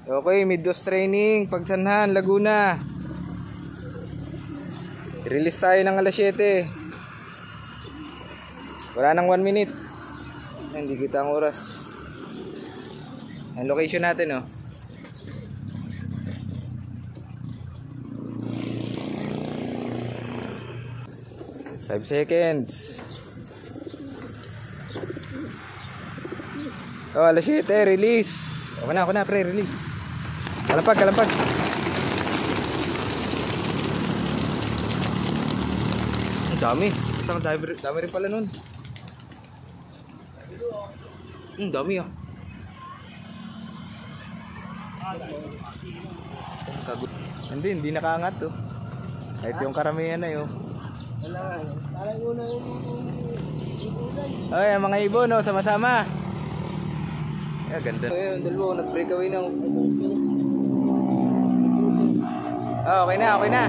Okay, mid-dose training, Pagsanhan, Laguna. Release tayo ng alas 7. Wala nang 1 minute. Hindi kita ang oras. Ang location natin, oh. Five seconds. Oh, alas 7, release. Ako na, pre, release. Kalampag. Ang dami. Dami rin pala nun. Dami, ah. Hindi nakaangat, oh. Kahit yung karamihan na yun. Ay, mga ibon, no, sama-sama. Ay, ganda. Ay, yung dalawa, nag-breakaway na. Oh, okay na.